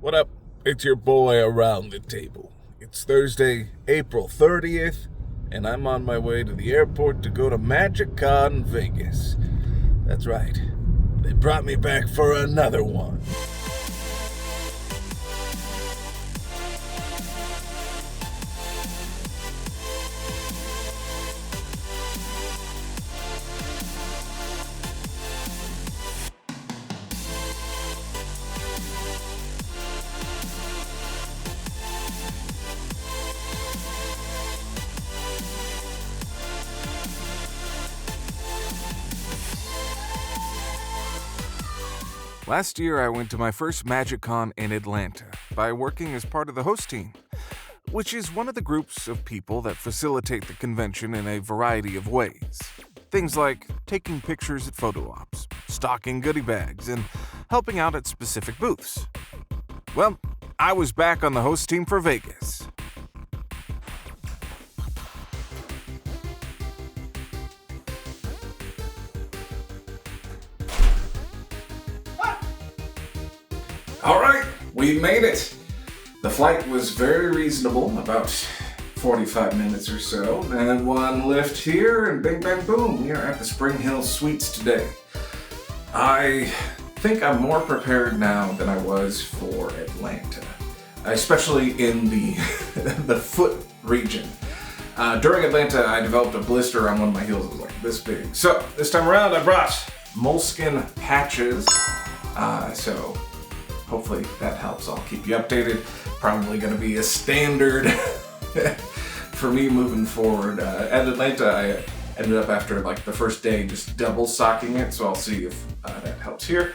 What up? It's your boy Around the Table. It's Thursday, April 30th, and I'm on my way to the airport to go to MagicCon Vegas. That's right. They brought me back for another one. Last year, I went to my first MagicCon in Atlanta by working as part of the host team, which is one of the groups of people that facilitate the convention in a variety of ways. Things like taking pictures at photo ops, stocking goodie bags, and helping out at specific booths. Well, I was back on the host team for Vegas. All right, we made it. The flight was very reasonable, about 45 minutes or so. And one lift here, and bing, bang, boom, we are at the Spring Hill Suites today. I think I'm more prepared now than I was for Atlanta, especially in the the foot region. During Atlanta, I developed a blister on one of my heels. It was like this big. So this time around, I brought moleskin patches. So hopefully that helps. I'll keep you updated. Probably going to be a standard for me moving forward. At Atlanta, I ended up after like the first day just double socking it, so I'll see if that helps here.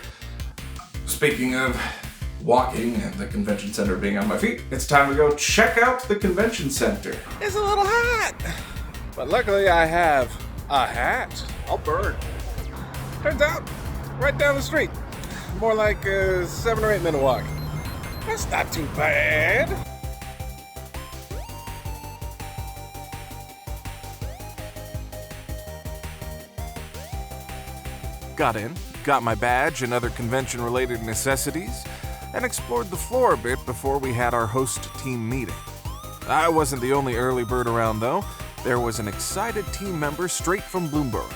Speaking of walking and the convention center being on my feet, it's time to go check out the convention center. It's a little hot, but luckily I have a hat. I'll burn. Turns out, right down the street. More like a 7 or 8 minute walk. That's not too bad. Got in, got my badge and other convention-related necessities, and explored the floor a bit before we had our host team meeting. I wasn't the only early bird around, though. There was an excited team member straight from Bloomberg.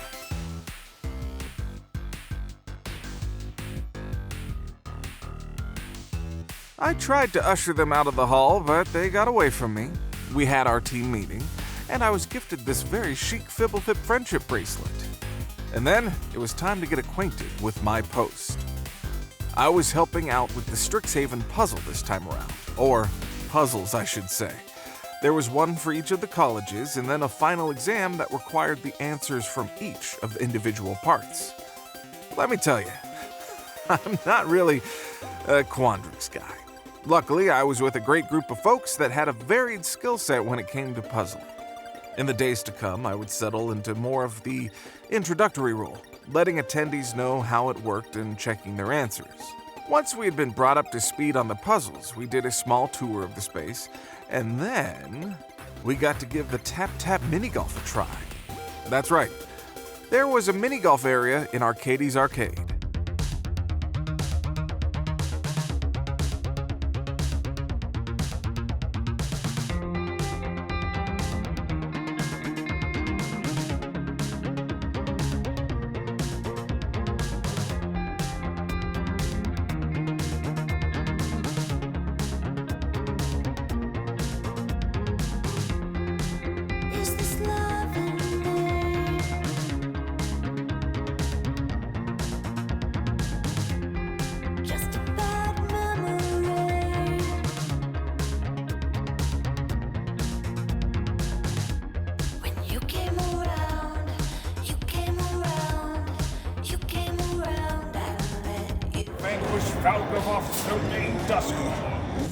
I tried to usher them out of the hall, but they got away from me. We had our team meeting, and I was gifted this very chic Fibblefip friendship bracelet. And then it was time to get acquainted with my post. I was helping out with the Strixhaven puzzle this time around, or puzzles, I should say. There was one for each of the colleges, and then a final exam that required the answers from each of the individual parts. Let me tell you, I'm not really a quandaries guy. Luckily, I was with a great group of folks that had a varied skill set when it came to puzzling. In the days to come, I would settle into more of the introductory role, letting attendees know how it worked and checking their answers. Once we had been brought up to speed on the puzzles, we did a small tour of the space, and then we got to give the tap-tap mini-golf a try. That's right, there was a mini-golf area in Arcadie's Arcade.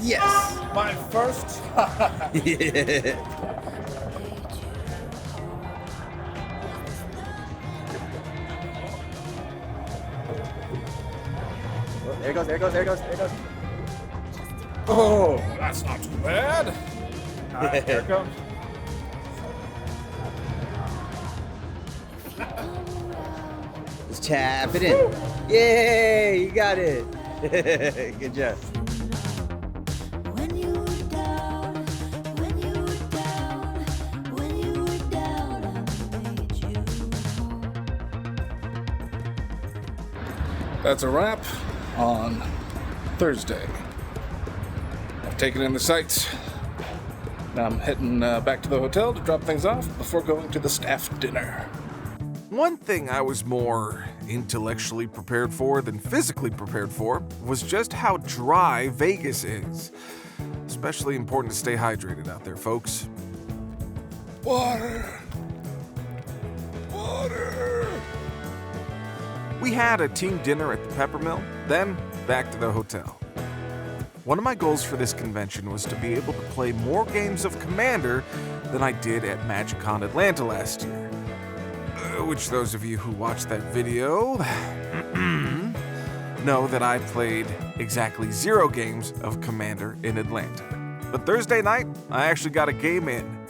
Yes! My first? Yeah. Oh, there it goes, there it goes, there it goes, there it goes. Oh, that's not too bad. Alright, here it comes. Just tap it in. Yay, you got it. Good job. That's a wrap on Thursday. I've taken in the sights. Now I'm heading back to the hotel to drop things off before going to the staff dinner. One thing I was more intellectually prepared for than physically prepared for was just how dry Vegas is. Especially important to stay hydrated out there, folks. Water! Water! We had a team dinner at the Peppermill, then back to the hotel. One of my goals for this convention was to be able to play more games of Commander than I did at MagicCon Atlanta last year. Which those of you who watched that video know that I played exactly 0 games of Commander in Atlanta. But Thursday night, I actually got a game in.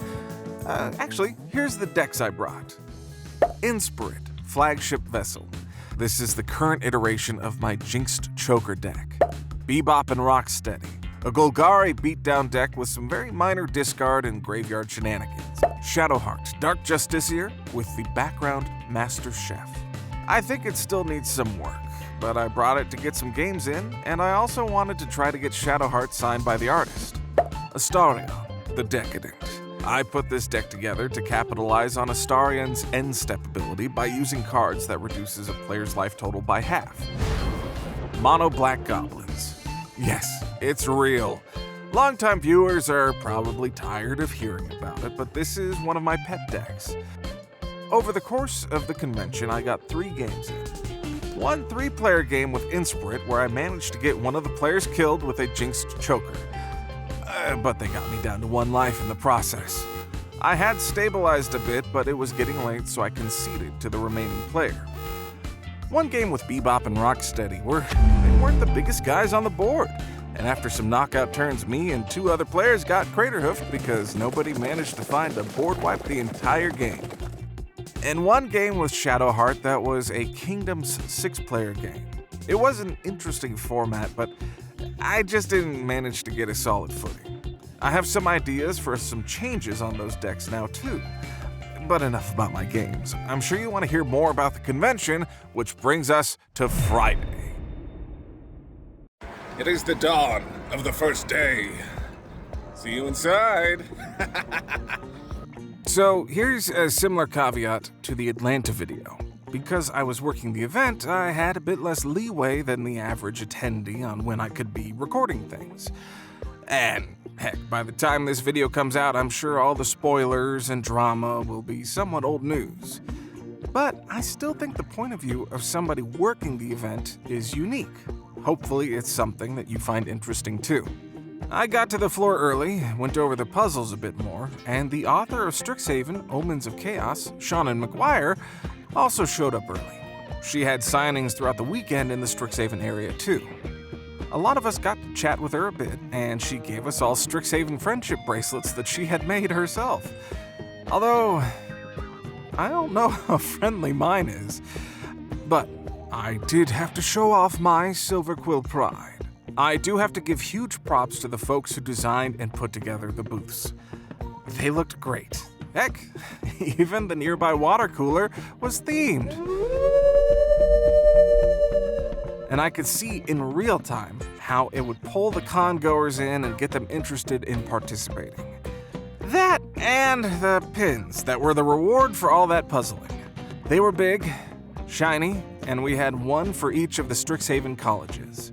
Actually, here's the decks I brought. Inspirit, flagship vessel. This is the current iteration of my Jinxed Choker deck. Bebop and Rocksteady, a Golgari beatdown deck with some very minor discard and graveyard shenanigans. Shadowheart, Dark Justiciar with the background Master Chef. I think it still needs some work, but I brought it to get some games in, and I also wanted to try to get Shadowheart signed by the artist. Astarion, the Decadent. I put this deck together to capitalize on Astarion's end step ability by using cards that reduces a player's life total by half. Mono Black Goblins. Yes, it's real. Longtime viewers are probably tired of hearing about it, but this is one of my pet decks. Over the course of the convention, I got 3 games in. One 3-player game with Inspirit where I managed to get one of the players killed with a Jinxed Choker. But they got me down to 1 life in the process. I had stabilized a bit, but it was getting late, so I conceded to the remaining player. One game with Bebop and Rocksteady where they weren't the biggest guys on the board. And after some knockout turns, me and 2 other players got Craterhoofed because nobody managed to find a board wipe the entire game. And one game with Shadowheart that was a Kingdoms 6-player game. It was an interesting format, but I just didn't manage to get a solid footing. I have some ideas for some changes on those decks now too. But enough about my games. I'm sure you want to hear more about the convention, which brings us to Friday. It is the dawn of the first day. See you inside. So here's a similar caveat to the Atlanta video. Because I was working the event, I had a bit less leeway than the average attendee on when I could be recording things. And heck, by the time this video comes out, I'm sure all the spoilers and drama will be somewhat old news. But I still think the point of view of somebody working the event is unique. Hopefully it's something that you find interesting too. I got to the floor early, went over the puzzles a bit more, and the author of Strixhaven, Omens of Chaos, Shannon McGuire, also showed up early. She had signings throughout the weekend in the Strixhaven area too. A lot of us got to chat with her a bit, and she gave us all Strixhaven friendship bracelets that she had made herself. Although, I don't know how friendly mine is. But I did have to show off my Silver Quill pride. I do have to give huge props to the folks who designed and put together the booths. They looked great. Heck, even the nearby water cooler was themed. And I could see in real time how it would pull the con goers in and get them interested in participating. That and the pins that were the reward for all that puzzling. They were big, shiny, and we had one for each of the Strixhaven colleges.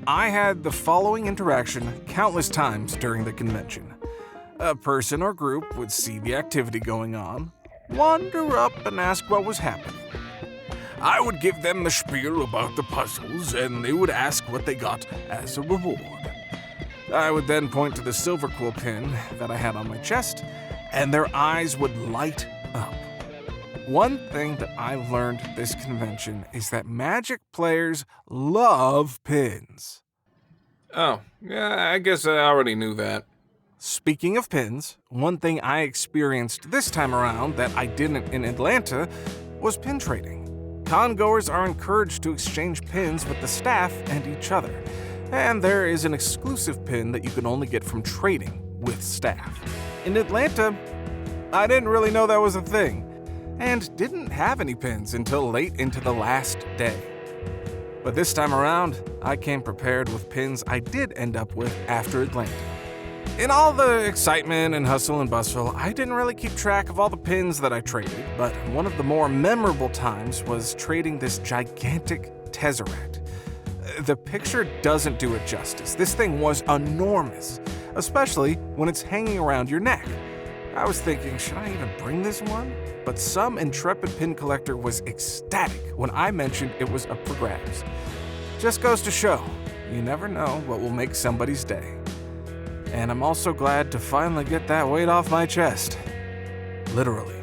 I had the following interaction countless times during the convention. A person or group would see the activity going on, wander up and ask what was happening. I would give them the spiel about the puzzles, and they would ask what they got as a reward. I would then point to the Silver Quill pin that I had on my chest, and their eyes would light up. One thing that I learned at this convention is that Magic players love pins. Oh, yeah, I guess I already knew that. Speaking of pins, one thing I experienced this time around that I didn't in Atlanta was pin trading. Con-goers are encouraged to exchange pins with the staff and each other, and there is an exclusive pin that you can only get from trading with staff. In Atlanta, I didn't really know that was a thing, and didn't have any pins until late into the last day. But this time around, I came prepared with pins I did end up with after Atlanta. In all the excitement and hustle and bustle, I didn't really keep track of all the pins that I traded, but one of the more memorable times was trading this gigantic Tesseract. The picture doesn't do it justice. This thing was enormous, especially when it's hanging around your neck. I was thinking, should I even bring this one? But some intrepid pin collector was ecstatic when I mentioned it was up for grabs. Just goes to show, you never know what will make somebody's day. And I'm also glad to finally get that weight off my chest. Literally.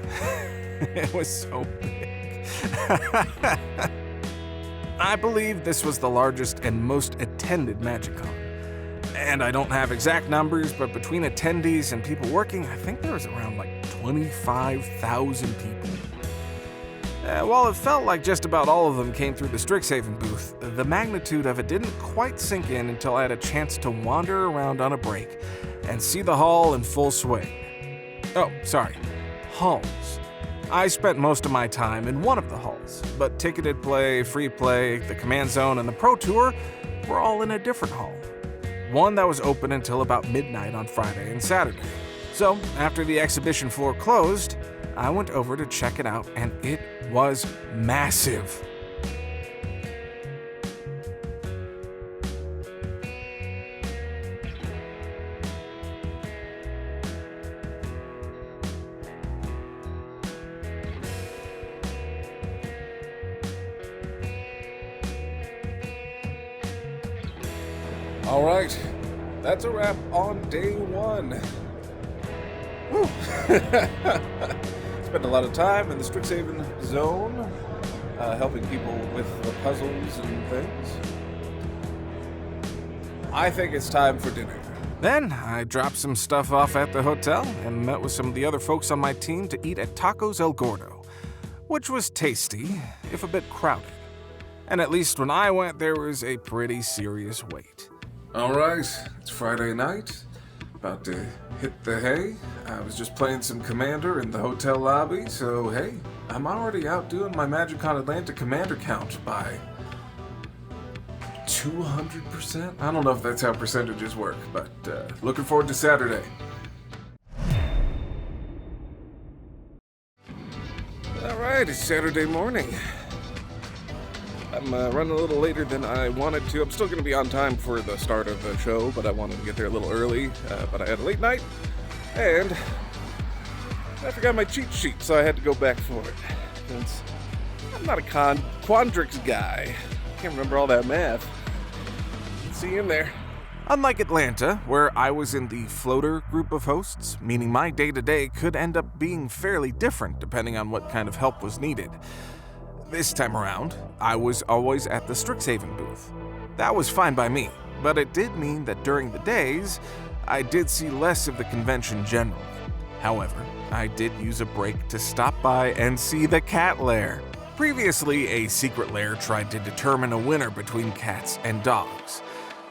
It was so big. I believe this was the largest and most attended MagicCon. And I don't have exact numbers, but between attendees and people working, I think there was around like 25,000 people. While it felt like just about all of them came through the Strixhaven booth, the magnitude of it didn't quite sink in until I had a chance to wander around on a break and see the hall in full swing. Oh, sorry, halls. I spent most of my time in one of the halls, but ticketed play, free play, the command zone, and the pro tour were all in a different hall. One that was open until about midnight on Friday and Saturday. So, after the exhibition floor closed, I went over to check it out, and it was massive. All right, that's a wrap on day one. Woo. Spent a lot of time in the Strixhaven zone, helping people with the puzzles and things. I think it's time for dinner. Then I dropped some stuff off at the hotel and met with some of the other folks on my team to eat at Tacos El Gordo, which was tasty, if a bit crowded. And at least when I went, there was a pretty serious wait. All right, it's Friday night, about to hit the hay. I was just playing some Commander in the hotel lobby, so hey, I'm already outdoing my MagicCon Atlanta Commander count by 200%? I don't know if that's how percentages work, but looking forward to Saturday. All right, it's Saturday morning. I'm running a little later than I wanted to. I'm still going to be on time for the start of the show, but I wanted to get there a little early. But I had a late night, and I forgot my cheat sheet, so I had to go back for it. Since I'm not a Quandrix guy. Can't remember all that math. See you in there. Unlike Atlanta, where I was in the floater group of hosts, meaning my day-to-day could end up being fairly different depending on what kind of help was needed. This time around, I was always at the Strixhaven booth. That was fine by me, but it did mean that during the days, I did see less of the convention generally. However, I did use a break to stop by and see the cat lair. Previously, a secret lair tried to determine a winner between cats and dogs,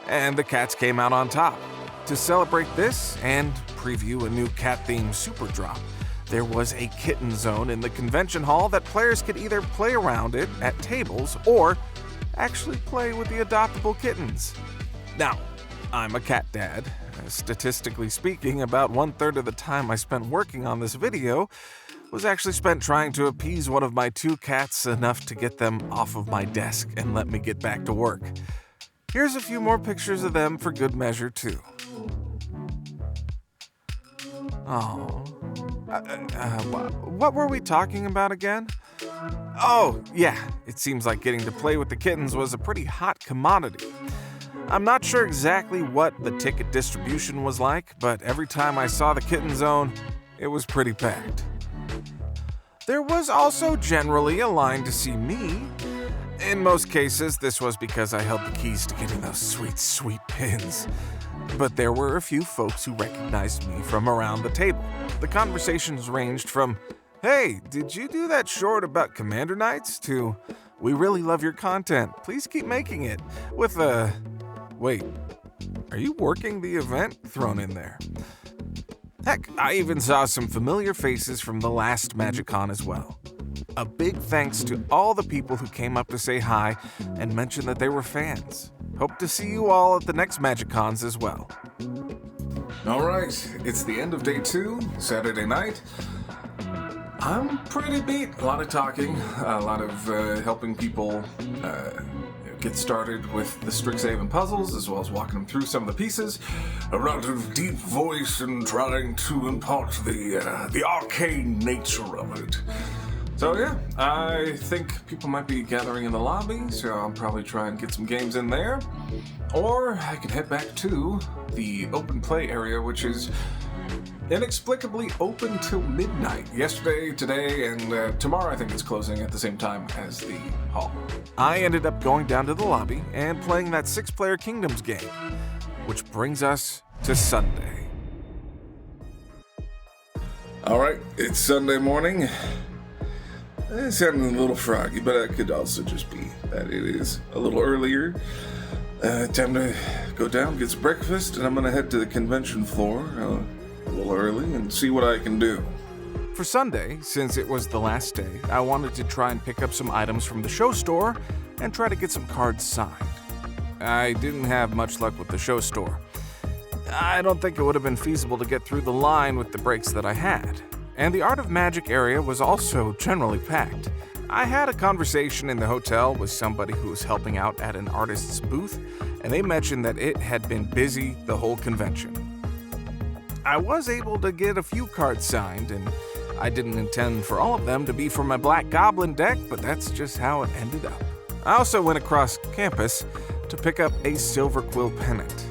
and the cats came out on top. To celebrate this and preview a new cat-themed super drop, there was a kitten zone in the convention hall that players could either play around it at tables or actually play with the adoptable kittens. Now, I'm a cat dad. Statistically speaking, about 1/3 of the time I spent working on this video was actually spent trying to appease one of my 2 cats enough to get them off of my desk and let me get back to work. Here's a few more pictures of them for good measure, too. Oh. What were we talking about again? Oh, yeah, it seems like getting to play with the kittens was a pretty hot commodity. I'm not sure exactly what the ticket distribution was like, but every time I saw the kitten zone, it was pretty packed. There was also generally a line to see me. In most cases, this was because I held the keys to getting those sweet, sweet pins. But there were a few folks who recognized me from around the table. The conversations ranged from, "Hey, did you do that short about Commander Nights?" to, "We really love your content. Please keep making it," with a, "Wait, are you working the event?" thrown in there. Heck, I even saw some familiar faces from the last MagicCon as well. A big thanks to all the people who came up to say hi and mention that they were fans. Hope to see you all at the next MagicCons as well. All right, it's the end of day 2, Saturday night. I'm pretty beat. A lot of talking, a lot of helping people get started with the Strixhaven puzzles, as well as walking them through some of the pieces. A lot of deep voice and trying to impart the arcane nature of it. So yeah, I think people might be gathering in the lobby, so I'll probably try and get some games in there. Or I could head back to the open play area, which is inexplicably open till midnight. Yesterday, today, and tomorrow I think it's closing at the same time as the hall. I ended up going down to the lobby and playing that 6-player Kingdoms game, which brings us to Sunday. All right, it's Sunday morning. It's sounding a little froggy, but it could also just be that it is a little earlier. Time to go down, get some breakfast, and I'm gonna head to the convention floor a little early and see what I can do. For Sunday, since it was the last day, I wanted to try and pick up some items from the show store and try to get some cards signed. I didn't have much luck with the show store. I don't think it would have been feasible to get through the line with the breaks that I had. And the Art of Magic area was also generally packed. I had a conversation in the hotel with somebody who was helping out at an artist's booth, and they mentioned that it had been busy the whole convention. I was able to get a few cards signed, and I didn't intend for all of them to be from my Black Goblin deck, but that's just how it ended up. I also went across campus to pick up a silver quill pennant.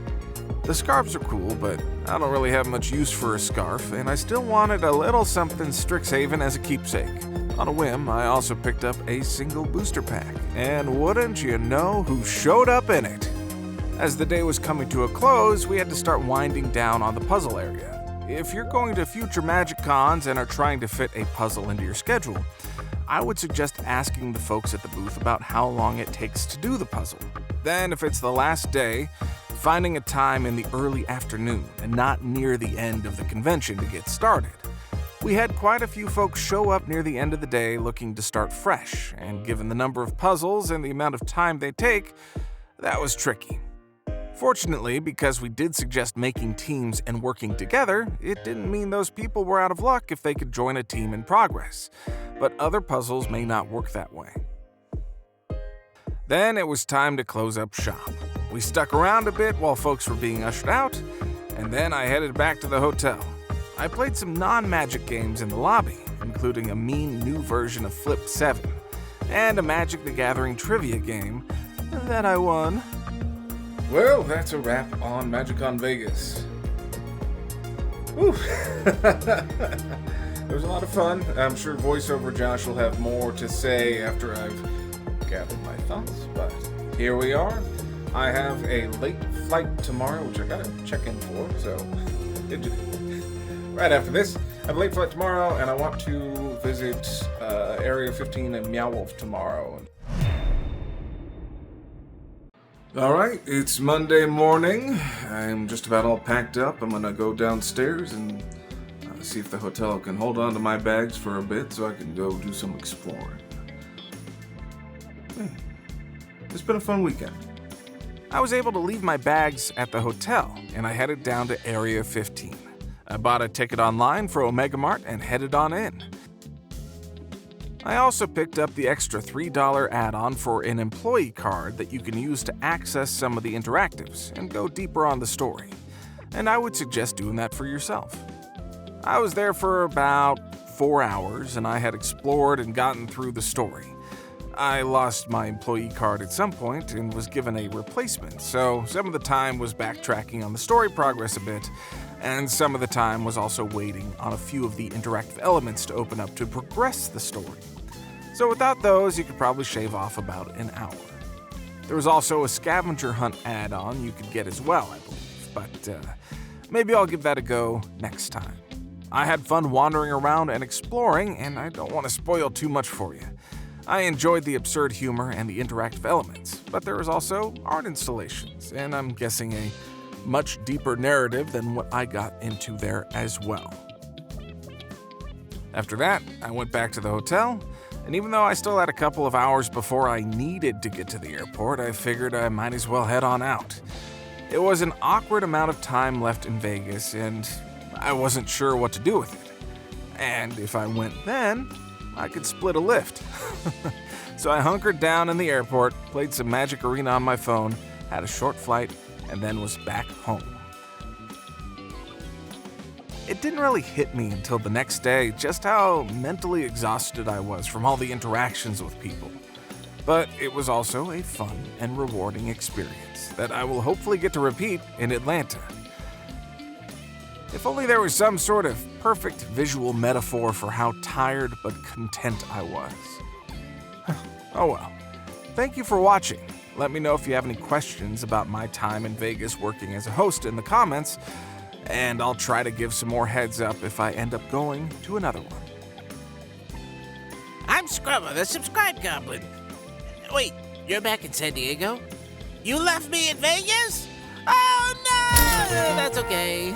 The scarves are cool, but I don't really have much use for a scarf, and I still wanted a little something Strixhaven as a keepsake. On a whim, I also picked up a single booster pack, and wouldn't you know who showed up in it? As the day was coming to a close, we had to start winding down on the puzzle area. If you're going to future MagicCons and are trying to fit a puzzle into your schedule, I would suggest asking the folks at the booth about how long it takes to do the puzzle. Then, if it's the last day, finding a time in the early afternoon and not near the end of the convention to get started. We had quite a few folks show up near the end of the day looking to start fresh, and given the number of puzzles and the amount of time they take, that was tricky. Fortunately, because we did suggest making teams and working together, it didn't mean those people were out of luck if they could join a team in progress. But other puzzles may not work that way. Then it was time to close up shop. We stuck around a bit while folks were being ushered out, and then I headed back to the hotel. I played some non-Magic games in the lobby, including a mean new version of Flip 7, and a Magic the Gathering trivia game that I won. Well, that's a wrap on MagicCon Vegas. Whew. It was a lot of fun. I'm sure voiceover Josh will have more to say after I've gathered my thoughts, but here we are. I have a late flight tomorrow, which I gotta check in for, so right after this, I have a late flight tomorrow, and I want to visit Area 15 and Meow Wolf tomorrow. Alright, it's Monday morning. I'm just about all packed up. I'm gonna go downstairs and see if the hotel can hold on to my bags for a bit so I can go do some exploring. It's been a fun weekend. I was able to leave my bags at the hotel, and I headed down to Area 15. I bought a ticket online for Omega Mart and headed on in. I also picked up the extra $3 add-on for an employee card that you can use to access some of the interactives and go deeper on the story, and I would suggest doing that for yourself. I was there for about 4 hours, and I had explored and gotten through the story. I lost my employee card at some point and was given a replacement, so some of the time was backtracking on the story progress a bit, and some of the time was also waiting on a few of the interactive elements to open up to progress the story. So without those, you could probably shave off about an hour. There was also a scavenger hunt add-on you could get as well, I believe, but maybe I'll give that a go next time. I had fun wandering around and exploring, and I don't want to spoil too much for you. I enjoyed the absurd humor and the interactive elements, but there was also art installations, and I'm guessing a much deeper narrative than what I got into there as well. After that, I went back to the hotel And even though I still had a couple of hours before I needed to get to the airport, I figured I might as well head on out. It was an awkward amount of time left in Vegas, and I wasn't sure what to do with it. And if I went then, I could split a lift. So I hunkered down in the airport, played some Magic Arena on my phone, had a short flight, and then was back home. It didn't really hit me until the next day just how mentally exhausted I was from all the interactions with people. But it was also a fun and rewarding experience that I will hopefully get to repeat in Atlanta. If only there was some sort of perfect visual metaphor for how tired but content I was. Oh well. Thank you for watching. Let me know if you have any questions about my time in Vegas working as a host in the comments, and I'll try to give some more heads up if I end up going to another one. I'm Scrubber, the Subscribe Goblin. Wait, you're back in San Diego? You left me in Vegas? Oh no! That's okay.